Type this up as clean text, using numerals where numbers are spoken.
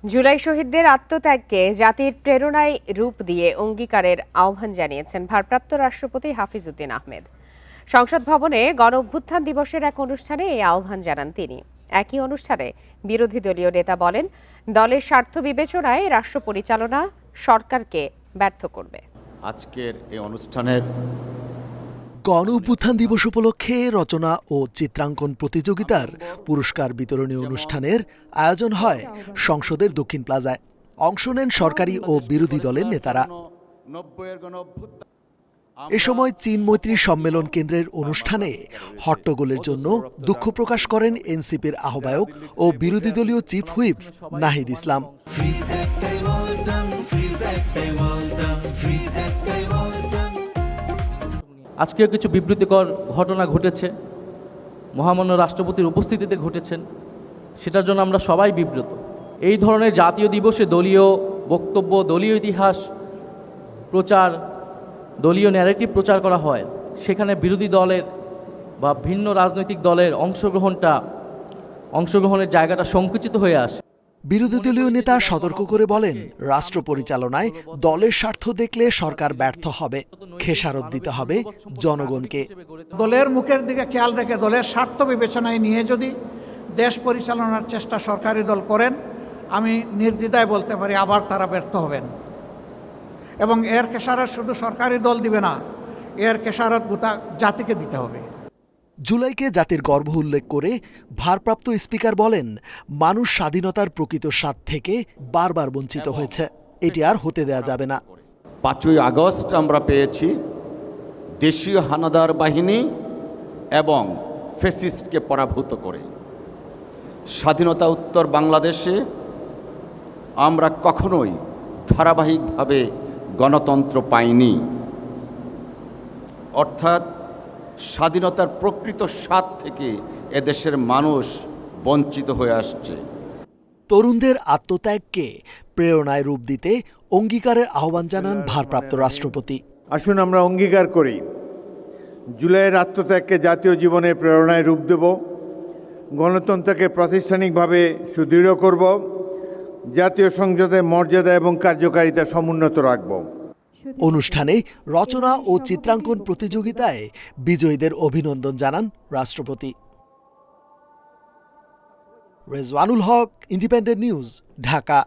জুলাই শহীদদের আত্মত্যাগকে জাতির প্রেরণায় রূপ দিয়ে অঙ্গীকারের আহ্বান জানিয়েছেন ভারপ্রাপ্ত রাষ্ট্রপতি হাফিজউদ্দিন আহমেদ। সংসদ ভবনে গণ অভ্যুত্থান দিবসের এক অনুষ্ঠানে এই আহ্বান জানান তিনি। একই অনুষ্ঠানে বিরোধী দলীয় নেতা বলেন, দলের স্বার্থ বিবেচনায় রাষ্ট্র পরিচালনা সরকারকে ব্যর্থ করবে। আজকের এই অনুষ্ঠানের গণ অভ্যুত্থান দিবস উপলক্ষে রচনা ও চিত্রাঙ্কন প্রতিযোগিতার পুরস্কার বিতরণী অনুষ্ঠানের আয়োজন হয় সংসদের দক্ষিণ প্লাজায়। অংশ নেন সরকারি ও বিরোধী দলের নেতারা। এ সময় চীন মৈত্রী সম্মেলন কেন্দ্রের অনুষ্ঠানে হট্টগোলের জন্য দুঃখ প্রকাশ করেন এনসিপির আহ্বায়ক ও বিরোধী দলীয় চিফ হুইপ নাহিদ ইসলাম। আজকেও কিছু বিবৃতিকর ঘটনা ঘটেছে, মহামান্য রাষ্ট্রপতির উপস্থিতিতে ঘটেছেন, সেটার জন্য আমরা সবাই বিব্রত। এই ধরনের জাতীয় দিবসে দলীয় বক্তব্য, দলীয় ইতিহাস প্রচার, দলীয় ন্যারেটিভ প্রচার করা হয়, সেখানে বিরোধী দলের বা ভিন্ন রাজনৈতিক দলের অংশগ্রহণের জায়গাটা সংকুচিত হয়ে আসে। বিরোধী দলীয় নেতা সতর্ক করে বলেন, রাষ্ট্র পরিচালনায় দলের স্বার্থ দেখলে সরকার ব্যর্থ হবে, খেসারত দিতে হবে জনগণকে। দলের মুখের দিকে খেয়াল রেখে দলের স্বার্থ বিবেচনায় নিয়ে যদি দেশ পরিচালনার চেষ্টা সরকারি দল করেন, আমি নির্দ্বিধায় বলতে পারি আবার তারা ব্যর্থ হবেন। এবং এর খেসারত শুধু সরকারি দল দিবে না, এর খেসারত গোটা জাতিকে দিতে হবে। জুলাইকে জাতির গর্ব উল্লেখ করে ভারপ্রাপ্ত স্পিকার বলেন, মানুষ স্বাধীনতার প্রকৃত স্বাদ থেকে বারবার বঞ্চিত হয়েছে, এটি আর হতে দেয়া যাবে না। 5ই আগস্ট আমরা পেয়েছি দেশীয় হানাদার বাহিনী এবং ফ্যাসিস্টকে পরাভূত করে। স্বাধীনতা উত্তর বাংলাদেশে আমরা কখনোই ধারাবাহিকভাবে গণতন্ত্র পাইনি, অর্থাৎ স্বাধীনতার প্রকৃত স্বাদ থেকে এদেশের মানুষ বঞ্চিত হয়ে আসছে। তরুণদের আত্মত্যাগকে প্রেরণায় রূপ দিতে অঙ্গীকারের আহ্বান জানান ভারপ্রাপ্ত রাষ্ট্রপতি। আসুন আমরা অঙ্গীকার করি, জুলাইয়ের আত্মত্যাগকে জাতীয় জীবনের প্রেরণায় রূপ দেব, গণতন্ত্রকে প্রাতিষ্ঠানিকভাবে সুদৃঢ় করব, জাতীয় সংসদের মর্যাদা এবং কার্যকারিতা সমুন্নত রাখব। অনুষ্ঠানে রচনা ও চিত্রাঙ্কন প্রতিযোগিতায় বিজয়ীদের অভিনন্দন জানান রাষ্ট্রপতি। রেজওয়ানুল হক, ইন্ডিপেন্ডেন্ট নিউজ, ঢাকা।